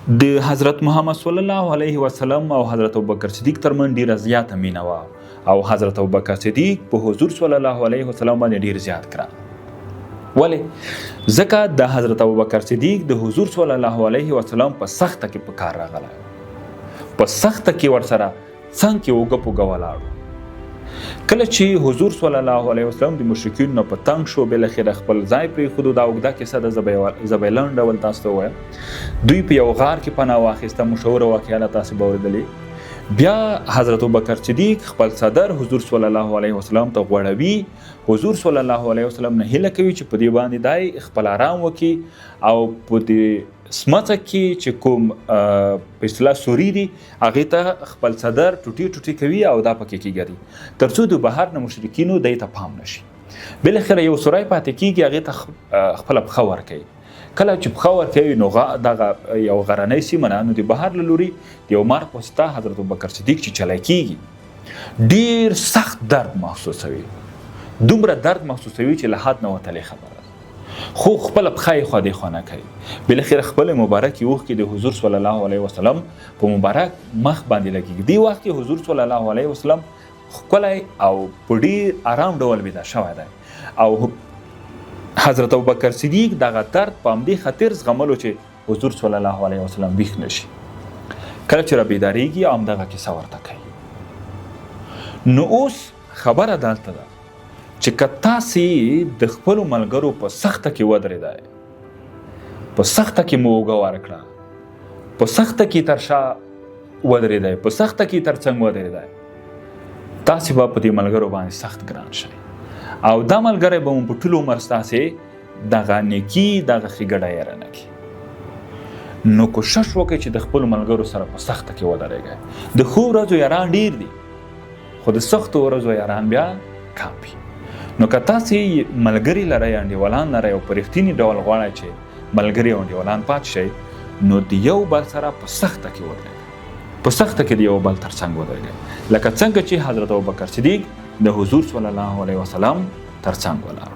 د حضرت محمد صلی الله علیه وسلم او حضرت ابوبکر صدیق ترمن ډیره زیاته مینه وه او حضرت ابوبکر صدیق په حضور صلی الله علیه وسلم باندې ډیر زیات کړه. ولې؟ ځکه د حضرت ابوبکر صدیق د حضور صلی الله علیه وسلم په سخته کې په کار راغله، په سخته کې ورسره څنګ کې اوږه په اوږه ولاړو. کله چې حضور صلی الله علیه وسلم د مشرکینو نه په تنګ شو، بالاخره خپل ځای پرېښودو. دا اوږده کیسه ده، زه به یې لنډ ډول تاسو ته ووایم. دوی په یو غار کې پناه واخیسته، مشهوره واقعه ده، تاسې به اورېدلې. بیا حضرت ابوبکر صدیق خپل صدر حضور صلی الله علیه وسلم ته غوړوي. حضور صلی الله علیه وسلم نه هیله کوي چې په دې باندې دای خپل آرام وکړي او په دې سمڅه کې چې کوم په اصطلاح سوري دي هغې ته خپل صدر ټوټې ټوټې کوي او دا پکې کېږدي تر څو د بهر نه مشرکینو دی ته پام نشي. بالاخره یو سوری پاتې کېږي، هغې ته خپله پښه ورکوي. کله چې پښه ورکوي نو دغه یو غرنۍ سیمه نه، نو د بهر له لوري د یو مار په واسطه حضرت ابوبکر صدیق چې چلی کېږي ډېر سخت درد محسوسوي، دومره درد محسوسوي چې له حد نه وتلې خبره ده، خو خپله پښه یې خوا دې خوا نه کوي. بالاخره خپل مبارکې اوښکې د حضور صلی الله علیه وسلم په مبارک مخ باندې لګېږي. دې وخت کې حضور صلی الله علیه وسلم ښکلی او په ډېر آرام ډول بیده شوی دی او حضرت ابوبکر صدیق دغه درد په همدې خاطر زغملو چې حضور صلی الله علیه وسلم ویښ نشي. کله چې رابیدارېږي او همدغه کیسه ورته کوي. نو اوس خبره دلته ده چې که تاسې د خپلو ملګرو په سخته کې ودرېدی، په سخته کې مو اوږه ورکړه، په سخته کې تر شا ودرېدی، په سخته کې تر څنګ ودرېدی، تاسې به په دې ملګرو باندې سخت ګران شئ او دا ملګری به مو په ټول عمر ستاسې دغه نیکي، دغه ښېګړه یې نه کړي. نو کوشش وکړئ چې د خپلو ملګرو سره په سخته کې ودرېږئ. د ښو ورځو یاران ډېر دي، خو د سختو ورځو یاران بیا کم وي. نو که تاسې ملګري لرئ، انډیوالان لرئ او په رښتیني ډول غواړئ چې ملګري او انډیوالان پاتې شئ، نو د یو بل سره په سخته کې ودرېږئ، په سخته کې د یو بل تر څنګ ودرېږئ، لکه څنګه چې حضرت ابوبکر صدیق د حضور صلی الله علیه وسلم تر څنګ ولاړو.